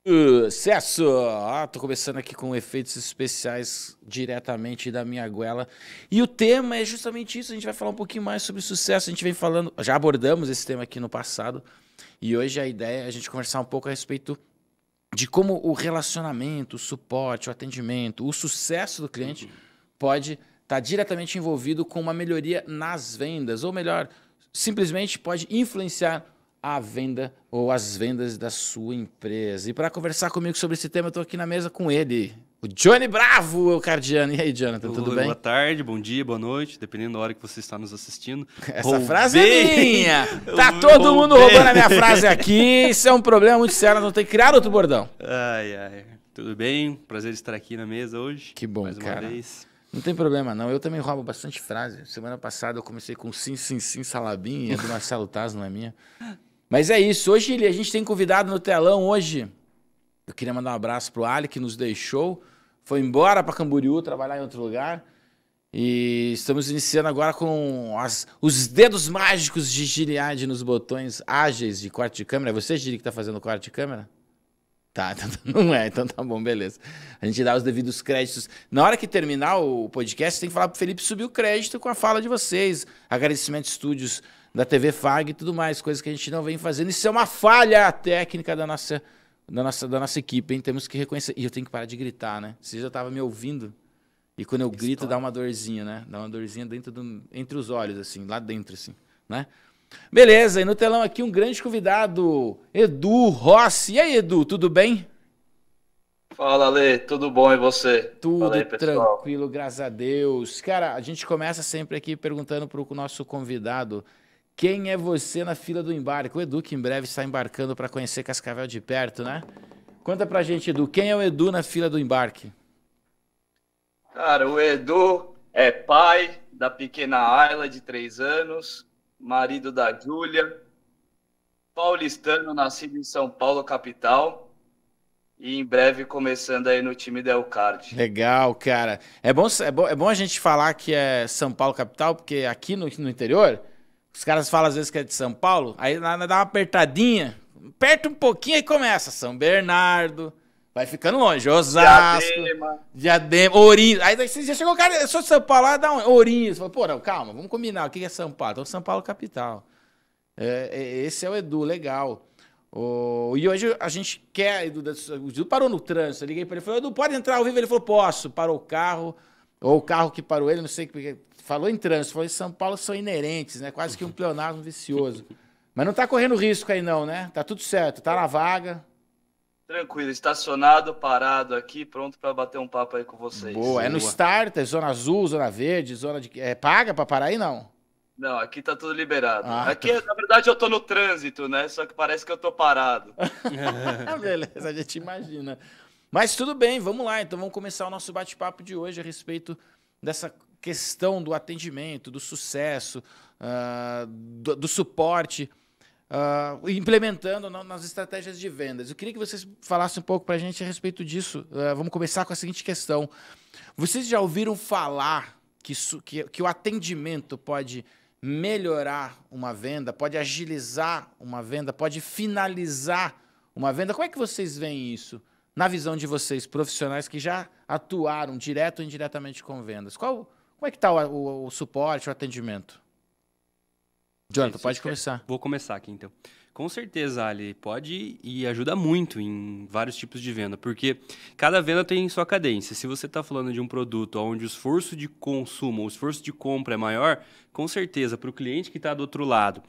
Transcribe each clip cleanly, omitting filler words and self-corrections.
Sucesso! Tô começando aqui com efeitos especiais diretamente da minha goela. E o tema é justamente isso. A gente vai falar um pouquinho mais sobre sucesso. A gente vem falando, já abordamos esse tema aqui no passado. E hoje a ideia é a gente conversar um pouco a respeito de como o relacionamento, o suporte, o atendimento, o sucesso do cliente pode estar diretamente envolvido com uma melhoria nas vendas. Ou melhor, simplesmente pode influenciar a venda ou as vendas da sua empresa. E para conversar comigo sobre esse tema, eu estou aqui na mesa com ele, o Johnny Bravo, o Cardiano. E aí, Jonathan, tudo bem? Boa tarde, bom dia, boa noite, dependendo da hora que você está nos assistindo. Essa frase é minha! Tá todo mundo roubando a minha frase aqui. Isso é um problema muito sério, não tem que criar outro bordão. Ai, tudo bem? Prazer estar aqui na mesa hoje. Que bom, mais uma cara. vez. Não tem problema, não. Eu também roubo bastante frase. Semana passada eu comecei com sim, salabim, e a do Marcelo Taz não é minha. Mas é isso. Hoje a gente tem convidado no telão hoje. Eu queria mandar um abraço pro Ali, que nos deixou. Foi embora para Camboriú, trabalhar em outro lugar. E estamos iniciando agora com os dedos mágicos de Giliad nos botões ágeis de corte de câmera. É você, Gili, que está fazendo o corte de câmera? Tá, não é, então tá bom, beleza. A gente dá os devidos créditos. Na hora que terminar o podcast, tem que falar pro Felipe subir o crédito com a fala de vocês. Agradecimento Estúdios da TV Fag e tudo mais, coisas que a gente não vem fazendo. Isso é uma falha técnica da nossa equipe, hein? Temos que reconhecer. E eu tenho que parar de gritar, né? Você já estava me ouvindo. E quando eu grito, dá uma dorzinha, né? Dá uma dorzinha entre os olhos, assim, lá dentro, assim, né? Beleza, e no telão aqui um grande convidado, Edu Rossi. E aí, Edu, tudo bem? Fala, Ale, tudo bom e você? Tudo Fala aí, pessoal. tranquilo, graças a Deus. Cara, a gente começa sempre aqui perguntando para o nosso convidado quem é você na fila do embarque. O Edu, que em breve está embarcando para conhecer Cascavel de perto, né? Conta pra gente, Edu, quem é o Edu na fila do embarque? Cara, o Edu é pai da pequena Ayla, de 3 anos, marido da Júlia, paulistano, nascido em São Paulo, capital, e em breve começando aí no time da Elcard. Legal, cara. É bom a gente falar que é São Paulo capital, porque aqui no interior, os caras falam às vezes que é de São Paulo, aí dá uma apertadinha, aperta um pouquinho e começa. São Bernardo, vai ficando longe. Osasco, Diadema, Ourinhos. Aí você já chegou, cara, eu sou de São Paulo, lá dá um Ourinhos. Pô, não, calma, vamos combinar. O que é São Paulo? Então, São Paulo capital. Esse é o Edu, legal. E hoje a gente quer, o Edu parou no trânsito, eu liguei para ele, falou, Edu, pode entrar ao vivo? Ele falou, posso. Parou o carro, ou o carro que parou ele, não sei o que, falou em trânsito, falou, em São Paulo são inerentes, né? Quase que um pleonasmo vicioso. Mas não tá correndo risco aí não, né? Tá tudo certo, tá na vaga. Tranquilo, estacionado, parado aqui, pronto para bater um papo aí com vocês. Boa, é no start, é zona azul, zona verde, zona de... paga para parar aí, não? Não, aqui tá tudo liberado. Aqui, na verdade, eu tô no trânsito, né? Só que parece que eu tô parado. Beleza, a gente imagina. Mas tudo bem, vamos lá. Então vamos começar o nosso bate-papo de hoje a respeito dessa questão do atendimento, do sucesso, do suporte, implementando nas estratégias de vendas. Eu queria que vocês falassem um pouco para a gente a respeito disso. Vamos começar com a seguinte questão. Vocês já ouviram falar que o atendimento pode melhorar uma venda, pode agilizar uma venda, pode finalizar uma venda? Como é que vocês veem isso? Na visão de vocês, profissionais que já atuaram direto ou indiretamente com vendas. Como é que está o suporte, o atendimento? Jonathan, pode começar. Vou começar aqui, então. Com certeza, Ali, pode e ajuda muito em vários tipos de venda, porque cada venda tem sua cadência. Se você está falando de um produto onde o esforço de consumo, o esforço de compra é maior, com certeza, para o cliente que está do outro lado,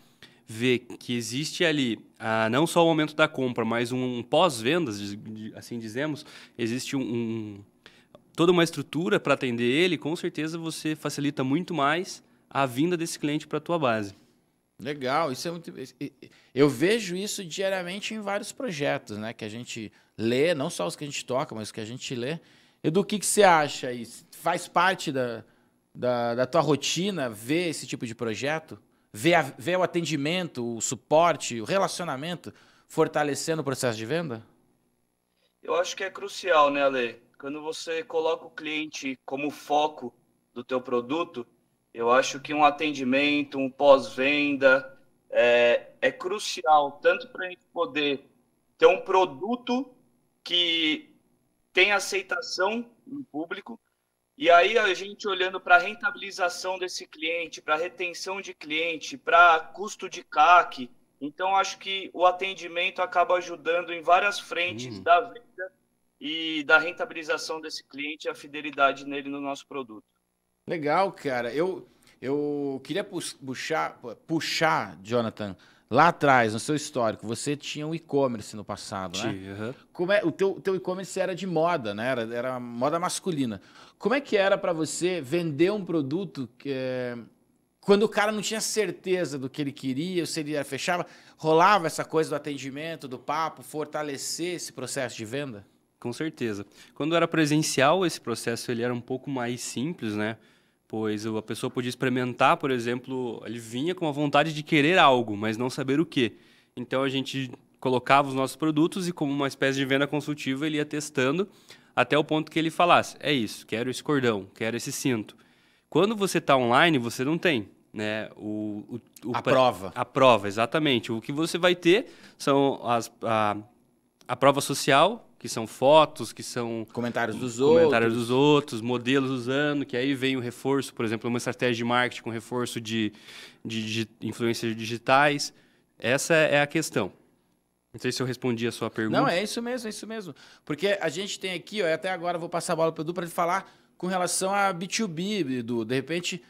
ver que existe ali, não só o momento da compra, mas um pós-vendas, assim dizemos, existe toda uma estrutura para atender ele, com certeza você facilita muito mais a vinda desse cliente para a tua base. Legal, isso é muito. Eu vejo isso diariamente em vários projetos, né? Que a gente lê, não só os que a gente toca, mas os que a gente lê. Edu, o que você acha aí? Faz parte da tua rotina ver esse tipo de projeto? Ver o atendimento, o suporte, o relacionamento fortalecendo o processo de venda? Eu acho que é crucial, né, Ale? Quando você coloca o cliente como foco do teu produto, eu acho que um atendimento, um pós-venda é crucial, tanto para a gente poder ter um produto que tem aceitação no público. E aí a gente olhando para a rentabilização desse cliente, para retenção de cliente, para custo de CAC, então acho que o atendimento acaba ajudando em várias frentes da venda e da rentabilização desse cliente e a fidelidade nele no nosso produto. Legal, cara. Eu queria puxar, Jonathan, lá atrás, no seu histórico, você tinha um e-commerce no passado, né? Uhum. Como é, o teu e-commerce era de moda, né? Era moda masculina. Como é que era para você vender um produto quando o cara não tinha certeza do que ele queria, se ele fechava, rolava essa coisa do atendimento, do papo, fortalecer esse processo de venda? Com certeza. Quando era presencial, esse processo ele era um pouco mais simples, né? Pois a pessoa podia experimentar, por exemplo, ele vinha com a vontade de querer algo, mas não saber o quê. Então a gente colocava os nossos produtos e, como uma espécie de venda consultiva, ele ia testando até o ponto que ele falasse: é isso, quero esse cordão, quero esse cinto. Quando você está online, você não tem, né? A prova. A prova, exatamente. O que você vai ter são a prova social, que são fotos, que são Comentários dos outros, modelos usando, que aí vem o reforço, por exemplo, uma estratégia de marketing com reforço de influências digitais. Essa é a questão. Não sei se eu respondi a sua pergunta. Não, é isso mesmo, é isso mesmo. Porque a gente tem aqui, ó, até agora eu vou passar a bola para o Edu para ele falar com relação a B2B, Edu. De repente,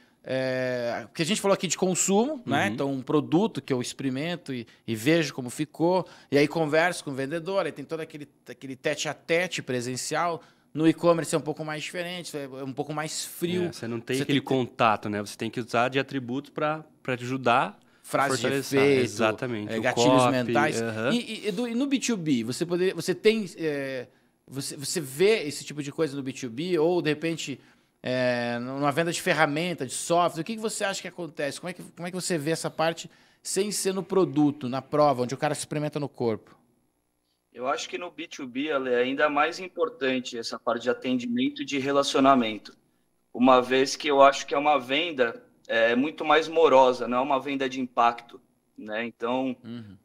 porque a gente falou aqui de consumo, né? Então, um produto que eu experimento e vejo como ficou, e aí converso com o vendedor, aí tem todo aquele tete-a-tete presencial. No e-commerce é um pouco mais diferente, é um pouco mais frio. Você não tem aquele contato, né? Você tem que usar de atributos para ajudar. Frases de efeito, exatamente, gatilhos copy, mentais. Edu, e no B2B, você tem... você vê esse tipo de coisa no B2B? Ou, de repente, numa venda de ferramenta, de software, o que você acha que acontece? Como é que você vê essa parte sem ser no produto, na prova, onde o cara se experimenta no corpo? Eu acho que no B2B é ainda mais importante essa parte de atendimento e de relacionamento. Uma vez que eu acho que é uma venda muito mais morosa, não é uma venda de impacto, né? Então,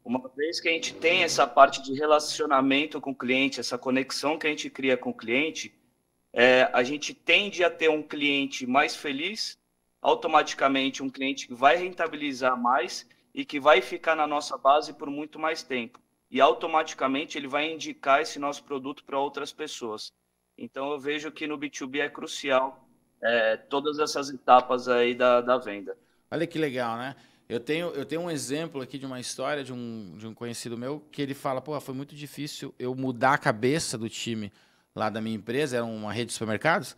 uma vez que a gente tem essa parte de relacionamento com o cliente, essa conexão que a gente cria com o cliente, a gente tende a ter um cliente mais feliz, automaticamente um cliente que vai rentabilizar mais e que vai ficar na nossa base por muito mais tempo. E automaticamente ele vai indicar esse nosso produto para outras pessoas. Então, eu vejo que no B2B é crucial todas essas etapas aí da venda. Olha que legal, né? Eu tenho um exemplo aqui de uma história de um conhecido meu que ele fala: pô, foi muito difícil eu mudar a cabeça do time lá da minha empresa, era uma rede de supermercados,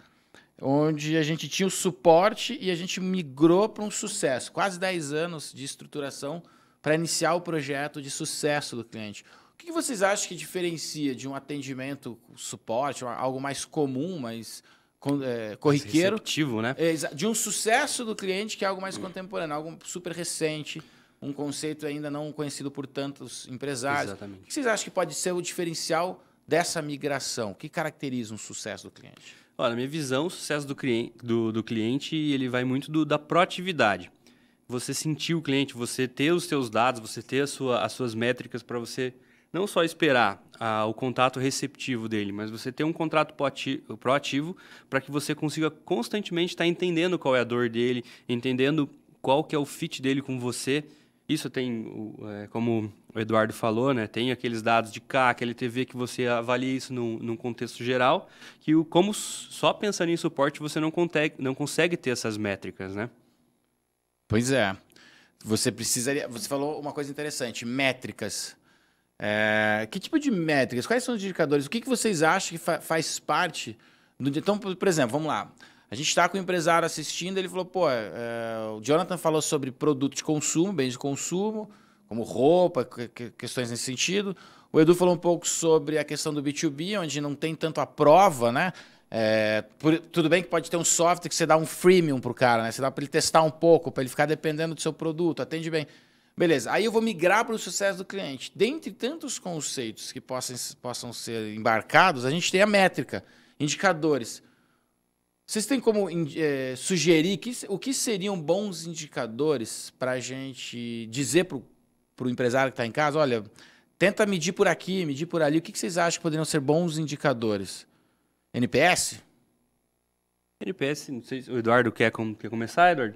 onde a gente tinha o suporte e a gente migrou para um sucesso. Quase 10 anos de estruturação para iniciar o projeto de sucesso do cliente. O que vocês acham que diferencia de um atendimento suporte, algo mais comum, mais corriqueiro, receptivo, né? De um sucesso do cliente, que é algo mais contemporâneo, algo super recente, um conceito ainda não conhecido por tantos empresários? Exatamente. O que vocês acham que pode ser o diferencial dessa migração? O que caracteriza um sucesso do cliente? Olha, na minha visão, o sucesso do cliente ele vai muito da proatividade. Você sentir o cliente, você ter os seus dados, você ter as suas métricas para você não só esperar o contato receptivo dele, mas você ter um contrato proativo para que você consiga constantemente estar entendendo qual é a dor dele, entendendo qual que é o fit dele com você. Isso tem, como o Eduardo falou, né, tem aqueles dados de CAC, LTV, que você avalia isso num contexto geral, que como só pensando em suporte você não consegue ter essas métricas, né? Pois é. Você falou uma coisa interessante, métricas. Que tipo de métricas? Quais são os indicadores? O que vocês acham que faz parte do... Então, por exemplo, vamos lá. A gente está com o empresário assistindo, ele falou, pô, o Jonathan falou sobre produto de consumo, bens de consumo, como roupa, questões nesse sentido. O Edu falou um pouco sobre a questão do B2B, onde não tem tanto a prova, né? Tudo bem que pode ter um software que você dá um freemium para o cara, né? Você dá para ele testar um pouco, para ele ficar dependendo do seu produto, atende bem. Beleza, aí eu vou migrar para o sucesso do cliente. Dentre tantos conceitos que possam ser embarcados, a gente tem a métrica, indicadores. Vocês têm como sugerir o que seriam bons indicadores para a gente dizer para o empresário que está em casa: olha, tenta medir por aqui, medir por ali. O que vocês acham que poderiam ser bons indicadores? NPS? NPS, não sei se o Eduardo quer começar, Eduardo?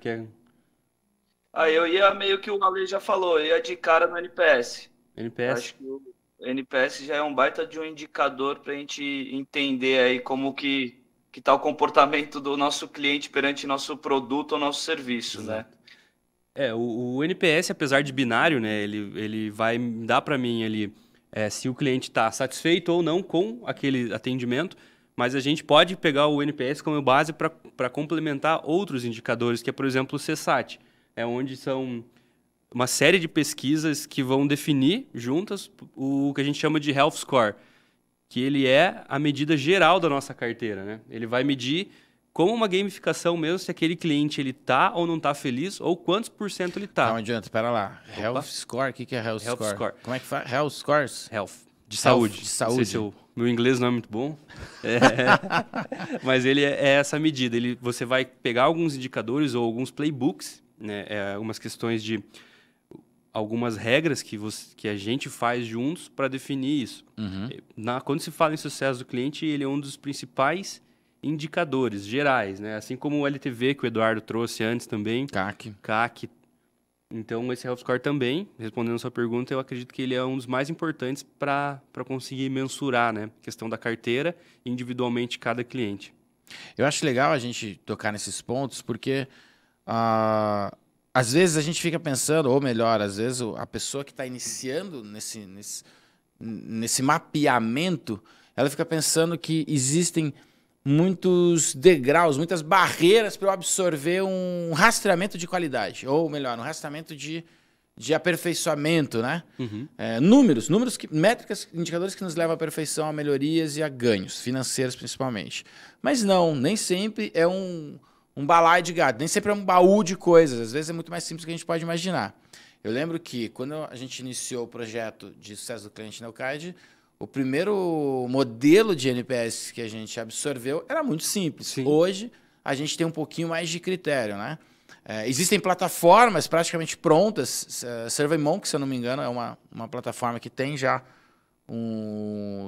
Eu ia meio que o Ale já falou, eu ia de cara no NPS. NPS. Acho que o NPS já é um baita de um indicador para a gente entender aí como que tá o comportamento do nosso cliente perante nosso produto ou nosso serviço, né? O NPS, apesar de binário, né, ele vai dar para mim ali se o cliente está satisfeito ou não com aquele atendimento, mas a gente pode pegar o NPS como base para complementar outros indicadores, que é, por exemplo, o CSAT, onde são uma série de pesquisas que vão definir juntas o que a gente chama de Health Score, que ele é a medida geral da nossa carteira, né? Ele vai medir como uma gamificação mesmo, se aquele cliente ele tá ou não tá feliz, ou quantos por cento ele tá. Não adianta, espera lá. Opa. Health Score, o que é Health Health Score? Score. Como é que faz? Health Scores? Health. De saúde. De saúde. Não sei se meu inglês não é muito bom. Mas ele é essa medida. Você vai pegar alguns indicadores ou alguns playbooks, né? Algumas questões de algumas regras que a gente faz juntos para definir isso. Uhum. Quando se fala em sucesso do cliente, ele é um dos principais indicadores gerais, né? Assim como o LTV que o Eduardo trouxe antes também. CAC. Então, esse Health Score também, respondendo a sua pergunta, eu acredito que ele é um dos mais importantes para conseguir mensurar, né? A questão da carteira, individualmente, cada cliente. Eu acho legal a gente tocar nesses pontos, porque às vezes a gente fica pensando, ou melhor, às vezes a pessoa que está iniciando nesse mapeamento, ela fica pensando que existem muitos degraus, muitas barreiras para eu absorver um rastreamento de qualidade, ou melhor, um rastreamento de aperfeiçoamento, né? Uhum. Números, métricas, indicadores que nos levam à perfeição, a melhorias e a ganhos, financeiros principalmente. Mas não, nem sempre é um balaio de gato, nem sempre é um baú de coisas, às vezes é muito mais simples do que a gente pode imaginar. Eu lembro que quando a gente iniciou o projeto de sucesso do cliente Neocard, o primeiro modelo de NPS que a gente absorveu era muito simples. Sim. Hoje, a gente tem um pouquinho mais de critério, né? Existem plataformas praticamente prontas. SurveyMonkey, se eu não me engano, é uma plataforma que tem já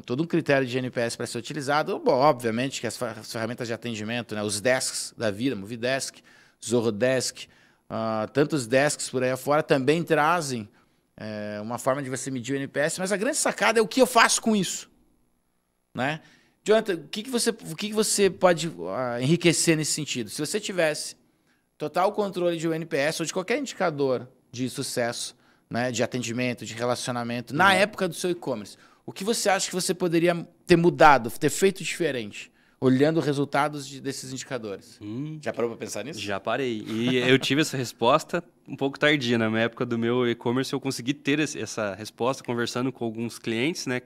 todo um critério de NPS para ser utilizado. Bom, obviamente que as ferramentas de atendimento, né? Os desks da vida, Movidesk, Zorodesk, tantos desks por aí afora também trazem uma forma de você medir o NPS, mas a grande sacada é o que eu faço com isso, né? Jonathan, o que você pode enriquecer nesse sentido? Se você tivesse total controle de um NPS ou de qualquer indicador de sucesso, né, de atendimento, de relacionamento, na época do seu e-commerce, o que você acha que você poderia ter mudado, ter feito diferente, olhando os resultados desses indicadores? Já parou para pensar nisso? Já parei. E eu tive essa resposta um pouco tardia. Na época do meu e-commerce, eu consegui ter essa resposta conversando com alguns clientes, né?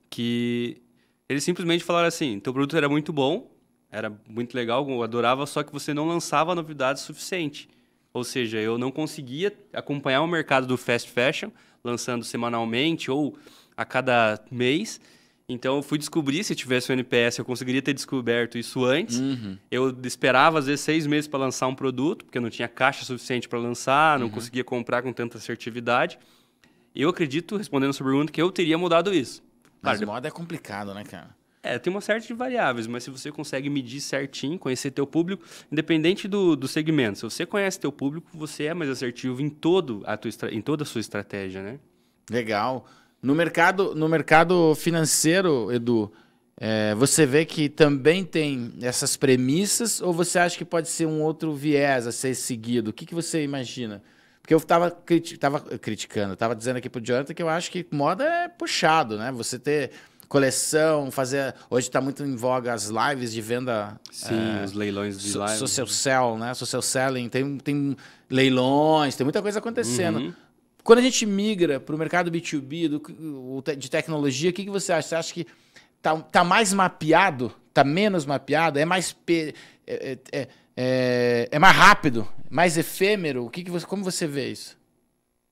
Que eles simplesmente falaram assim, teu produto era muito bom, era muito legal, eu adorava, só que você não lançava novidades suficiente. Ou seja, eu não conseguia acompanhar o mercado do fast fashion, lançando semanalmente ou a cada mês. Então, eu fui descobrir, se tivesse o NPS, eu conseguiria ter descoberto isso antes. Uhum. Eu esperava, às vezes, 6 meses para lançar um produto, porque eu não tinha caixa suficiente para lançar, não conseguia comprar com tanta assertividade. Eu acredito, respondendo a sua pergunta, que eu teria mudado isso. Mas Claro, moda é complicado, né, cara? tem uma série de variáveis, mas se você consegue medir certinho, conhecer teu público, independente do segmento, se você conhece teu público, você é mais assertivo em toda a sua estratégia, né? Legal. No mercado financeiro, Edu, você vê que também tem essas premissas ou você acha que pode ser um outro viés a ser seguido? O que você imagina? Porque eu estava criticando, estava dizendo aqui para o Jonathan que eu acho que moda é puxado, né? Você ter coleção, hoje está muito em voga as lives de venda. Sim, os leilões de live. Social sell, né? Social selling, tem leilões, tem muita coisa acontecendo. Uhum. Quando a gente migra para o mercado B2B, de tecnologia, o que você acha? Você acha que tá mais mapeado? Tá menos mapeado? É mais mais rápido? Mais efêmero? Como você vê isso?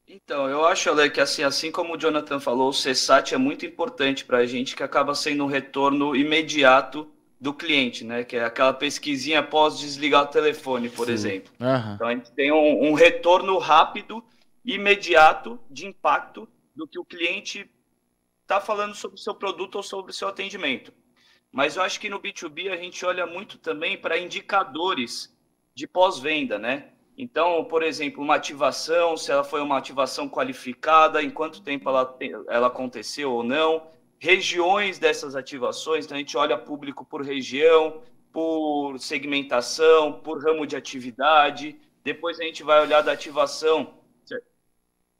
Então, eu acho, Ale, que assim como o Jonathan falou, o CSAT é muito importante para a gente, que acaba sendo um retorno imediato do cliente, né? Que é aquela pesquisinha após desligar o telefone, por exemplo. Uhum. Então, a gente tem um retorno rápido, imediato, de impacto do que o cliente está falando sobre o seu produto ou sobre o seu atendimento. Mas eu acho que no B2B a gente olha muito também para indicadores de pós-venda, né? Então, por exemplo, uma ativação, se ela foi uma ativação qualificada, em quanto tempo ela aconteceu ou não, regiões dessas ativações, então a gente olha público por região, por segmentação, por ramo de atividade, depois a gente vai olhar da ativação.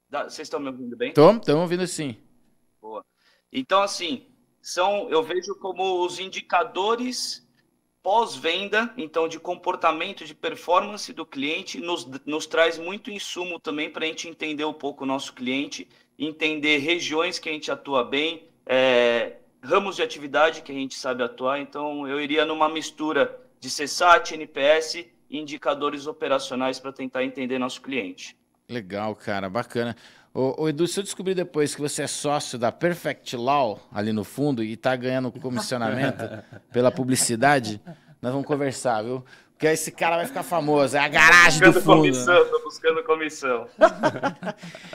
Vocês estão me ouvindo bem? Estamos ouvindo sim. Boa. Então, assim, eu vejo como os indicadores pós-venda, então, de comportamento, de performance do cliente, nos traz muito insumo também para a gente entender um pouco o nosso cliente, entender regiões que a gente atua bem, ramos de atividade que a gente sabe atuar. Então, eu iria numa mistura de CSAT, NPS e indicadores operacionais para tentar entender nosso cliente. Legal, cara, bacana. Ô, Edu, se eu descobrir depois que você é sócio da Perfect Law ali no fundo e tá ganhando comissionamento pela publicidade, nós vamos conversar, viu? Porque esse cara vai ficar famoso, é a garagem do fundo. Tô buscando comissão.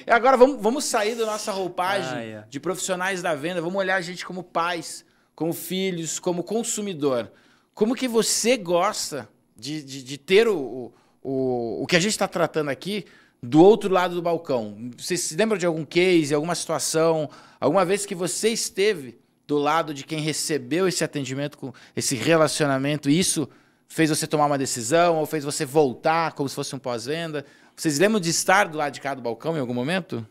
E agora vamos sair da nossa roupagem de profissionais da venda, vamos olhar a gente como pais, como filhos, como consumidor. Como que você gosta de ter o que a gente está tratando aqui do outro lado do balcão? Você se lembra de algum case, alguma situação, alguma vez que você esteve do lado de quem recebeu esse atendimento, com esse relacionamento, e isso fez você tomar uma decisão ou fez você voltar como se fosse um pós-venda? Vocês lembram de estar do lado de cá do balcão em algum momento?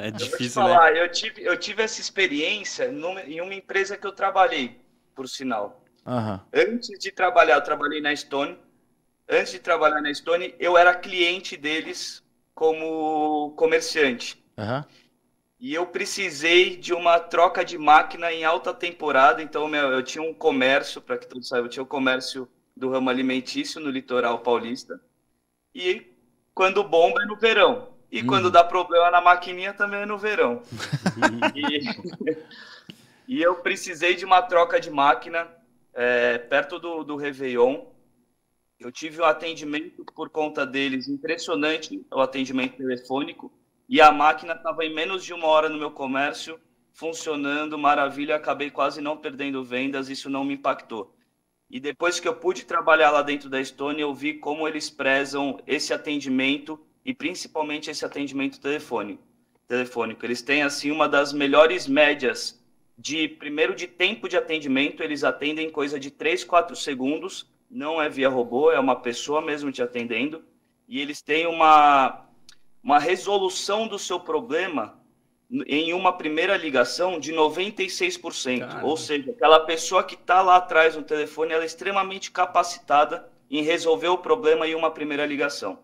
É difícil, eu vou te falar, né? eu tive essa experiência em uma empresa que eu trabalhei, por sinal. Uhum. Antes de trabalhar, eu trabalhei na Stone. Antes de trabalhar na Stone, eu era cliente deles como comerciante. Uhum. E eu precisei de uma troca de máquina em alta temporada. Então, eu tinha um comércio, para que todos saibam, eu tinha um comércio do ramo alimentício no litoral paulista. E quando bomba é no verão. E quando dá problema na maquininha também é no verão. E eu precisei de uma troca de máquina perto do Réveillon. Eu tive um atendimento por conta deles impressionante, o atendimento telefônico. E a máquina estava em menos de 1 hora no meu comércio, funcionando, maravilha. Acabei quase não perdendo vendas, isso não me impactou. E depois que eu pude trabalhar lá dentro da Stone, eu vi como eles prezam esse atendimento e principalmente esse atendimento telefônico. Eles têm assim uma das melhores médias primeiro de tempo de atendimento. Eles atendem coisa de 3, 4 segundos, não é via robô, é uma pessoa mesmo te atendendo. E eles têm uma resolução do seu problema em uma primeira ligação de 96%. Caramba. Ou seja, aquela pessoa que está lá atrás no telefone, ela é extremamente capacitada em resolver o problema em uma primeira ligação.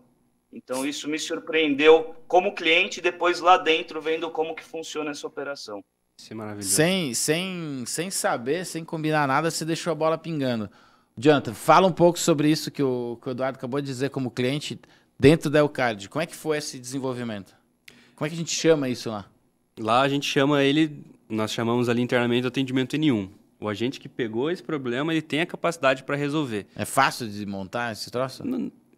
Então, isso me surpreendeu como cliente, depois lá dentro, vendo como que funciona essa operação. Isso é maravilhoso. Sem saber, sem combinar nada, você deixou a bola pingando. Jonathan, fala um pouco sobre isso que o Eduardo acabou de dizer como cliente dentro da Elcard. Como é que foi esse desenvolvimento? Como é que a gente chama isso lá? Lá a gente chama ele, nós chamamos ali internamente de atendimento N1. O agente que pegou esse problema, ele tem a capacidade para resolver. É fácil de montar esse troço?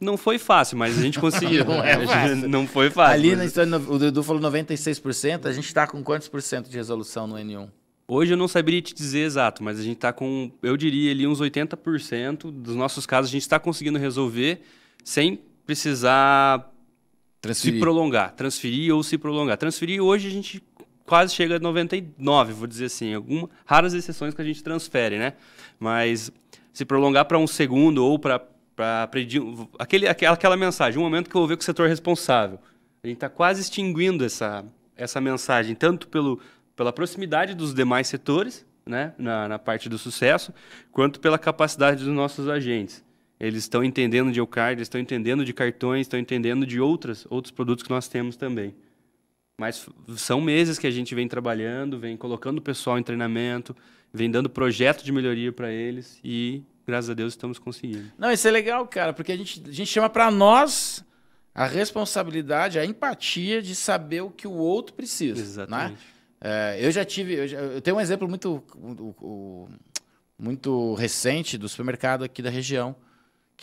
Não foi fácil, mas a gente conseguiu. Não é fácil. Não foi fácil. Ali na história, o Edu falou 96%, a gente está com quantos por cento de resolução no N1? Hoje eu não saberia te dizer exato, mas a gente está com, eu diria ali uns 80% dos nossos casos a gente está conseguindo resolver sem precisar se prolongar, transferir ou se prolongar. Transferir hoje a gente quase chega a 99%, vou dizer assim. Algumas raras exceções que a gente transfere, né? Mas se prolongar para um segundo ou para aquela mensagem, um momento que eu vou ver com o setor responsável. A gente está quase extinguindo essa mensagem, tanto pela proximidade dos demais setores, né, na parte do sucesso, quanto pela capacidade dos nossos agentes. Eles estão entendendo de Elcard, estão entendendo de cartões, estão entendendo de outros produtos que nós temos também. Mas são meses que a gente vem trabalhando, vem colocando o pessoal em treinamento, vem dando projeto de melhoria para eles e, graças a Deus, estamos conseguindo. Não, isso é legal, cara, porque a gente chama para nós a responsabilidade, a empatia de saber o que o outro precisa. Exatamente. Né? Eu tenho um exemplo muito recente do supermercado aqui da região,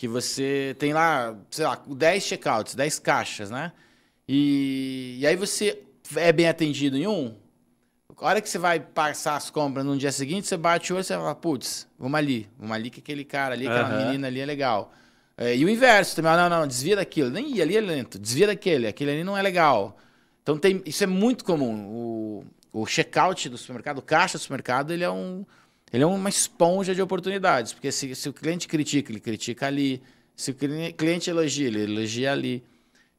que você tem lá, sei lá, 10 checkouts, 10 caixas, né? E aí você é bem atendido em um, a hora que você vai passar as compras no dia seguinte, você bate o olho e você fala, putz, vamos ali que aquele cara ali, aquela menina ali é legal. E o inverso também, não, desvia daquilo, nem ali é lento, desvia aquele ali não é legal. Então isso é muito comum. O checkout do supermercado, o caixa do supermercado, ele é uma esponja de oportunidades, porque se o cliente critica, ele critica ali, se o cliente elogia, ele elogia ali.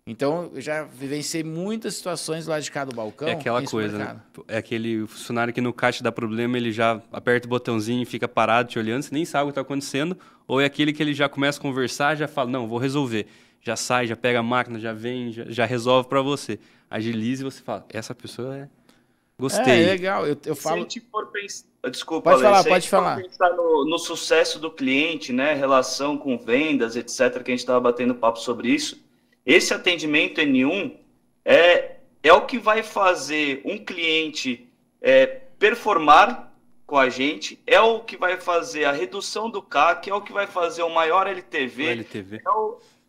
Então, eu já vivenciei muitas situações lá de cá do balcão. É aquela coisa, né? É aquele funcionário que no caixa dá problema, ele já aperta o botãozinho e fica parado te olhando, você nem sabe o que está acontecendo. Ou é aquele que ele já começa a conversar, já fala, não, vou resolver. Já sai, já pega a máquina, já vem, já resolve para você. Agiliza e você fala, essa pessoa é... Gostei. É legal, eu falo... Se a gente for pensar... Desculpa, pode falar, se pode falar. Se a gente for pensar no sucesso do cliente, né, relação com vendas, etc., que a gente estava batendo papo sobre isso, esse atendimento N1 é o que vai fazer um cliente performar com a gente, é o que vai fazer a redução do CAC, é o que vai fazer o maior LTV.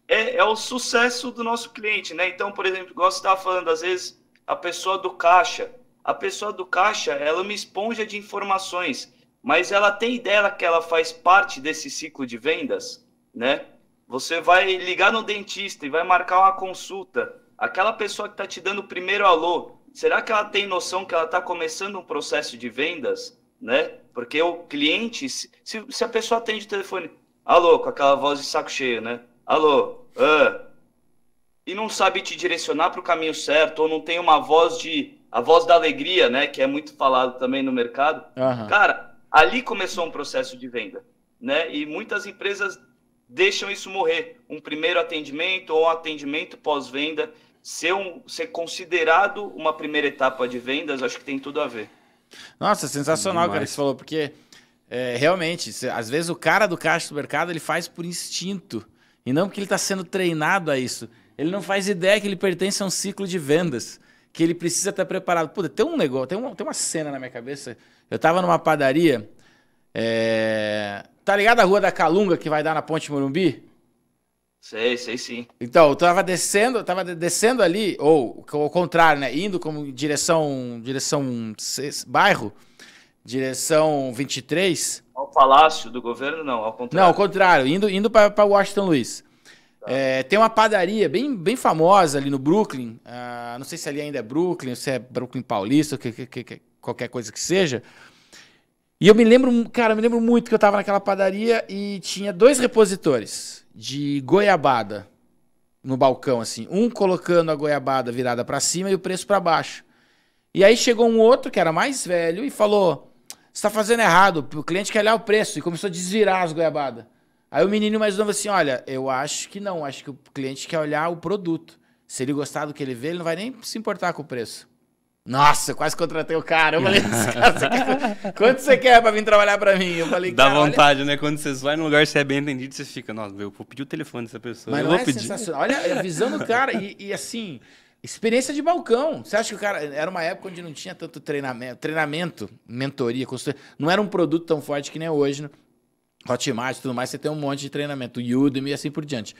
É o sucesso do nosso cliente, né? Então, por exemplo, igual você estava falando, às vezes a pessoa do caixa, ela é uma esponja de informações, mas ela tem ideia que ela faz parte desse ciclo de vendas, né? Você vai ligar no dentista e vai marcar uma consulta. Aquela pessoa que está te dando o primeiro alô, será que ela tem noção que ela está começando um processo de vendas, né? Porque o cliente, se a pessoa atende o telefone, alô, com aquela voz de saco cheio, né? Alô, e não sabe te direcionar para o caminho certo, ou não tem a voz da alegria, né? Que é muito falado também no mercado. Uhum. Cara, ali começou um processo de venda, né? E muitas empresas deixam isso morrer. Um primeiro atendimento ou um atendimento pós-venda ser considerado uma primeira etapa de vendas, acho que tem tudo a ver. Nossa, sensacional, cara, que você falou, porque realmente, às vezes o cara do caixa do mercado, ele faz por instinto, e não porque ele está sendo treinado a isso. Ele não faz ideia que ele pertence a um ciclo de vendas, que ele precisa estar preparado. Puta, tem um negócio, tem uma cena na minha cabeça. Eu estava numa padaria, tá ligado a Rua da Calunga que vai dar na Ponte Morumbi? Sei sim. Então, eu tava descendo ali, ou ao contrário, né? Indo como direção bairro, direção 23. Ao Palácio do Governo, não, ao contrário. Não, ao contrário, indo para Washington Luiz. Tá. Tem uma padaria bem famosa ali no Brooklyn, não sei se ali ainda é Brooklyn, ou se é Brooklyn Paulista, qualquer coisa que seja. E eu me lembro muito que eu tava naquela padaria e tinha 2 repositores de goiabada no balcão, assim. Um colocando a goiabada virada para cima e o preço para baixo. E aí chegou um outro, que era mais velho, e falou, você tá fazendo errado, o cliente quer olhar o preço. E começou a desvirar as goiabadas. Aí o menino mais novo assim, olha, eu acho que não, acho que o cliente quer olhar o produto. Se ele gostar do que ele vê, ele não vai nem se importar com o preço. Nossa, eu quase contratei o cara. Eu falei, quanto você quer pra vir trabalhar pra mim? Eu falei, dá vontade, olha... né? Quando você vai num lugar, você é bem entendido, você fica, nossa, eu vou pedir o telefone dessa pessoa. Mas eu não vou pedir. Sensacional. Olha a visão do cara e assim, experiência de balcão. Você acha que o cara... Era uma época onde não tinha tanto treinamento, mentoria, consultoria. Não era um produto tão forte que nem é hoje, né? Hotmart e tudo mais, você tem um monte de treinamento, Udemy e assim por diante.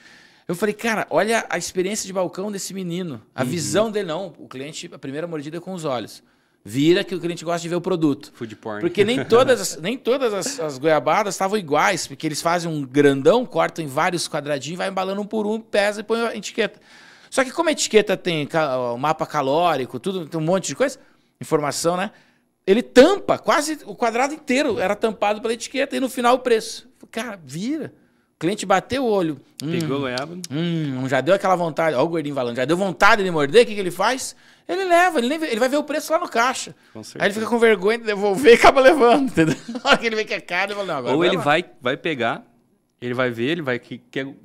Eu falei, cara, olha a experiência de balcão desse menino. A visão dele, não. O cliente, a primeira mordida é com os olhos. Vira que o cliente gosta de ver o produto. Food porn. Porque nem todas as goiabadas estavam iguais, porque eles fazem um grandão, cortam em vários quadradinhos, vai embalando um por um, pesa e põe a etiqueta. Só que como a etiqueta tem o mapa calórico, tudo, tem um monte de coisa, informação, né? Ele tampa, quase o quadrado inteiro era tampado pela etiqueta e no final o preço. Cara, vira. O cliente bateu o olho. Pegou a goiaba. Já deu aquela vontade. Olha o gordinho falando. Já deu vontade de morder. O que ele faz? Ele leva. Ele vai ver o preço lá no caixa. Aí ele fica com vergonha de devolver e acaba levando. Entendeu? Na hora que ele vê que é caro, ele fala, não, agora ou ele vai pegar, ele vai ver,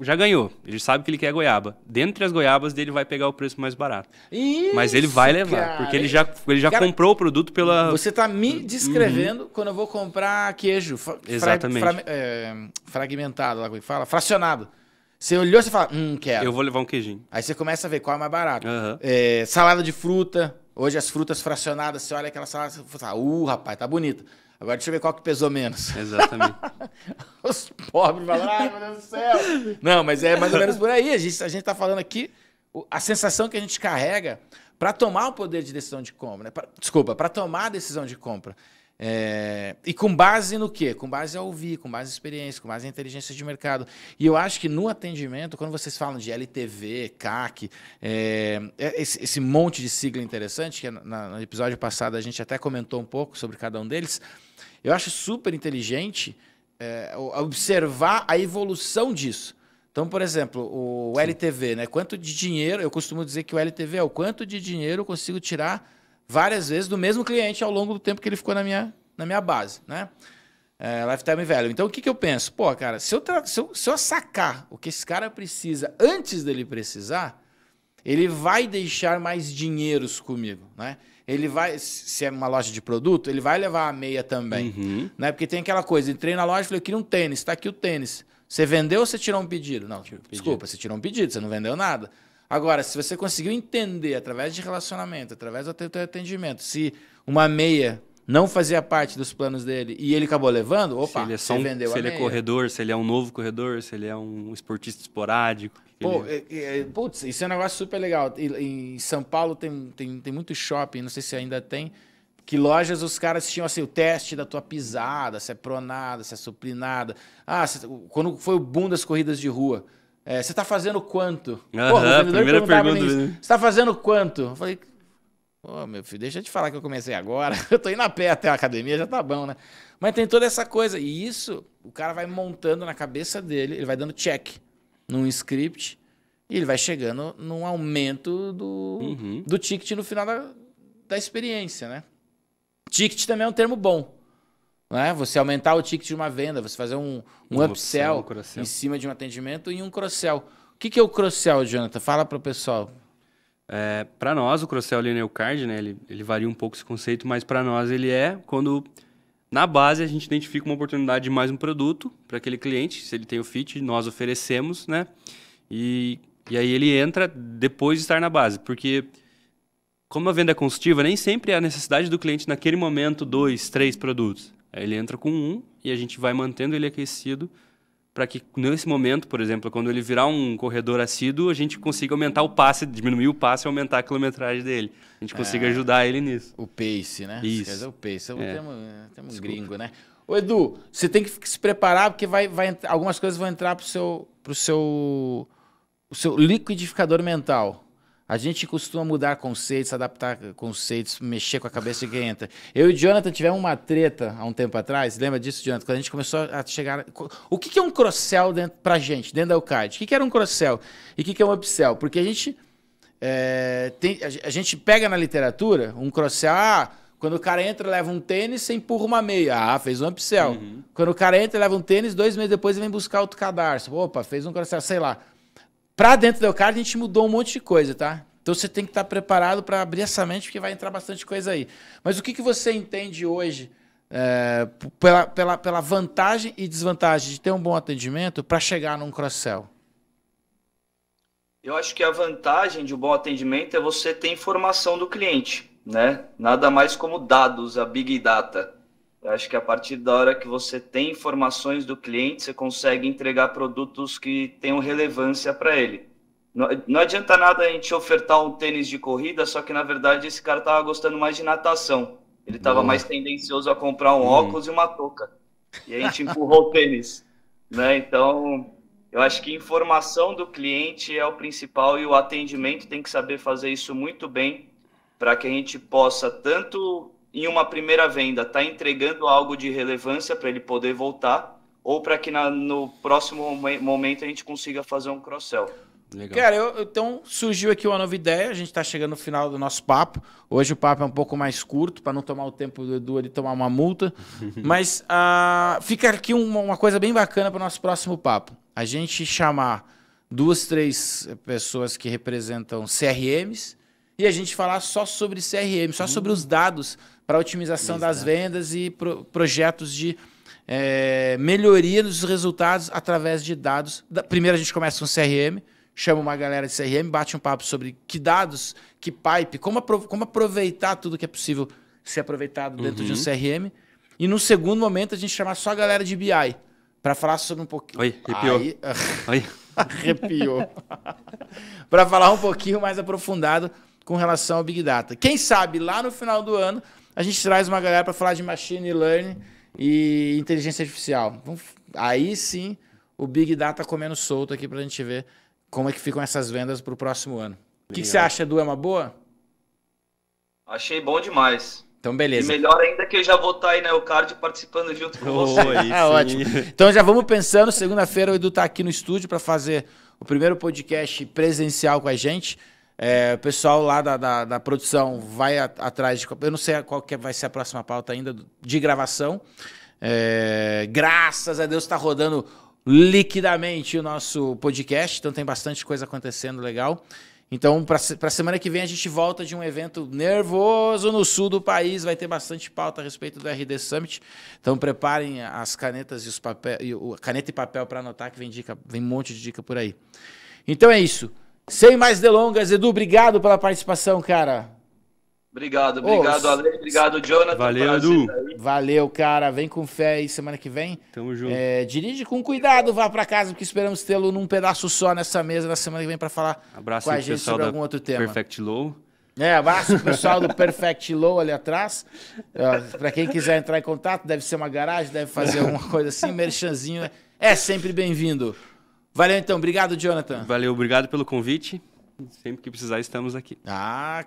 já ganhou. Ele sabe que ele quer goiaba. Dentre as goiabas dele, vai pegar o preço mais barato. Isso, mas ele vai levar, cara, porque ele já cara, comprou o produto pela... Você está me descrevendo quando eu vou comprar queijo. Exatamente. Fragmentado, lá como fala, fracionado. Você olhou e fala, quero. Eu vou levar um queijinho. Aí você começa a ver qual é mais barato. Salada de fruta. Hoje as frutas fracionadas, você olha aquela salada e fala, rapaz, tá bonita. Agora deixa eu ver qual que pesou menos. Exatamente. Os pobres falam, ai, meu Deus do céu. Não, mas é mais ou menos por aí. A gente tá falando aqui, a sensação que a gente carrega para tomar o poder de decisão de compra, né? Para tomar a decisão de compra. E com base no quê? Com base a ouvir, com base em experiência, com base em inteligência de mercado. E eu acho que no atendimento, quando vocês falam de LTV, CAC, esse monte de sigla interessante, que no episódio passado a gente até comentou um pouco sobre cada um deles, eu acho super inteligente observar a evolução disso. Então, por exemplo, o LTV, né? Quanto de dinheiro, eu costumo dizer que o LTV é o quanto de dinheiro eu consigo tirar várias vezes do mesmo cliente ao longo do tempo que ele ficou na minha base, né? Lifetime value. Então, o que eu penso? Pô, cara, se eu sacar o que esse cara precisa antes dele precisar, ele vai deixar mais dinheiros comigo, né? Ele vai, se é uma loja de produto, ele vai levar a meia também, né? Porque tem aquela coisa, entrei na loja e falei, eu queria um tênis, tá aqui o tênis. Você vendeu ou você tirou um pedido? Não, desculpa, você tirou um pedido, você não vendeu nada. Agora, se você conseguiu entender através de relacionamento, através do teu atendimento, se uma meia não fazia parte dos planos dele e ele acabou levando, opa, você vendeu a meia. Se ele é corredor, se ele é um novo corredor, se ele é um esportista esporádico. Putz, isso é um negócio super legal. Em São Paulo tem muito shopping, não sei se ainda tem, que lojas os caras tinham assim, o teste da tua pisada, se é pronada, se é supinada. Quando foi o boom das corridas de rua, você tá fazendo quanto? Primeira pergunta. Você tá fazendo quanto? Eu falei, meu filho, deixa eu te falar que eu comecei agora. Eu tô indo a pé até a academia, já tá bom, né? Mas tem toda essa coisa. E isso, o cara vai montando na cabeça dele, ele vai dando check num script e ele vai chegando num aumento do ticket no final da experiência, né? Ticket também é um termo bom. Né? Você aumentar o ticket de uma venda, você fazer um upsell em cima de um atendimento e um cross-sell. O que é o cross-sell, Jonathan? Fala para o pessoal. Para nós, o cross-sell linear card, né, ele varia um pouco esse conceito, mas para nós ele é quando, na base, a gente identifica uma oportunidade de mais um produto para aquele cliente, se ele tem o fit, nós oferecemos, né? E aí ele entra depois de estar na base, porque como a venda é consultiva, nem sempre é a necessidade do cliente naquele momento 2, 3 produtos. Aí ele entra com um e a gente vai mantendo ele aquecido para que nesse momento, por exemplo, quando ele virar um corredor assíduo, a gente consiga aumentar o passe, diminuir o passe e aumentar a quilometragem dele. A gente consiga ajudar ele nisso. O pace, né? Isso. Quer dizer, o pace. Temos gringo, né? Ô, Edu, você tem que se preparar porque algumas coisas vão entrar pro seu liquidificador mental. A gente costuma mudar conceitos, adaptar conceitos, mexer com a cabeça de quem entra. Eu e o Jonathan tivemos uma treta há um tempo atrás. Lembra disso, Jonathan? Quando a gente começou a chegar... O que é um cross-sell pra gente, dentro da Eucard? O que era um cross-sell e o que é um upsell? Porque a gente pega na literatura um cross-sell... quando o cara entra e leva um tênis, você empurra uma meia. Fez um upsell. Quando o cara entra e leva um tênis, 2 meses depois ele vem buscar outro cadarço. Opa, fez um cross-sell, sei lá. Para dentro da Eucard, a gente mudou um monte de coisa, tá? Então você tem que estar preparado para abrir essa mente, porque vai entrar bastante coisa aí. Mas o que você entende hoje pela vantagem e desvantagem de ter um bom atendimento para chegar num cross-sell? Eu acho que a vantagem de um bom atendimento é você ter informação do cliente, né? Nada mais como dados, a Big Data. Eu acho que a partir da hora que você tem informações do cliente, você consegue entregar produtos que tenham relevância para ele. Não adianta nada a gente ofertar um tênis de corrida, só que na verdade esse cara estava gostando mais de natação. Ele estava mais tendencioso a comprar um óculos e uma touca. E a gente empurrou o tênis, né? Então, eu acho que informação do cliente é o principal e o atendimento tem que saber fazer isso muito bem para que a gente possa tanto... em uma primeira venda, está entregando algo de relevância para ele poder voltar, ou para que no próximo momento a gente consiga fazer um cross-sell. Legal. Cara, então surgiu aqui uma nova ideia, a gente está chegando no final do nosso papo. Hoje o papo é um pouco mais curto, para não tomar o tempo do Edu ali tomar uma multa. Mas fica aqui uma coisa bem bacana para o nosso próximo papo. A gente chamar 2, 3 pessoas que representam CRMs e a gente falar só sobre CRM, só sobre os dados para otimização das vendas e projetos de melhoria dos resultados através de dados. Primeiro a gente começa com CRM, chama uma galera de CRM, bate um papo sobre que dados, que pipe, como aproveitar tudo que é possível ser aproveitado dentro de um CRM. E no segundo momento a gente chamar só a galera de BI para falar sobre um pouquinho. Oi, arrepiou. Aí... Oi. Arrepiou. Para falar um pouquinho mais aprofundado com relação ao Big Data. Quem sabe lá no final do ano a gente traz uma galera para falar de Machine Learning e inteligência artificial. Aí sim o Big Data comendo solto aqui para a gente ver como é que ficam essas vendas para o próximo ano. O que você acha, Edu? É uma boa? Achei bom demais. Então, E beleza. melhor ainda que eu já vou estar aí na Eucard participando junto com você. É ótimo. Então já vamos pensando, segunda-feira o Edu tá aqui no estúdio para fazer o primeiro podcast presencial com a gente. O pessoal lá da produção vai atrás de... Eu não sei qual que vai ser a próxima pauta ainda de gravação. Graças a Deus está rodando liquidamente o nosso podcast, então tem bastante coisa acontecendo legal. Então, para a semana que vem, a gente volta de um evento nervoso no sul do país. Vai ter bastante pauta a respeito do RD Summit. Então, preparem as canetas e os papéis, caneta e papel para anotar, que vem um monte de dica por aí. Então é isso. Sem mais delongas, Edu, obrigado pela participação, cara. Obrigado, Ale. Obrigado, Jonathan. Valeu, Edu. Valeu, cara. Vem com fé aí semana que vem. Tamo junto. Dirige com cuidado, vá para casa, porque esperamos tê-lo num pedaço só nessa mesa na semana que vem para falar com a gente sobre algum outro tema. Perfect Low. Abraço pro pessoal do Perfect Low ali atrás. Para quem quiser entrar em contato, deve ser uma garagem, deve fazer alguma coisa assim, merchanzinho. É sempre bem-vindo. Valeu então, obrigado, Jonathan. Valeu, obrigado pelo convite. Sempre que precisar, estamos aqui.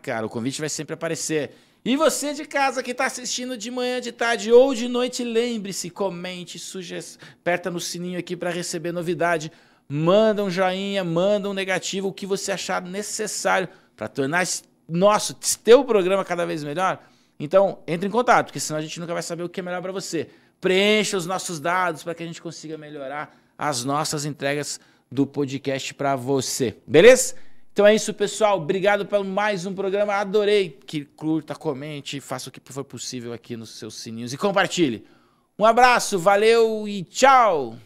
Cara, o convite vai sempre aparecer. E você de casa que está assistindo de manhã, de tarde ou de noite, lembre-se, comente, aperta no sininho aqui para receber novidade. Manda um joinha, manda um negativo, o que você achar necessário para tornar teu programa cada vez melhor. Então, entre em contato, porque senão a gente nunca vai saber o que é melhor para você. Preencha os nossos dados para que a gente consiga melhorar as nossas entregas do podcast para você. Beleza? Então é isso, pessoal. Obrigado por mais um programa. Adorei. Que curta, comente, faça o que for possível aqui nos seus sininhos e compartilhe. Um abraço, valeu e tchau!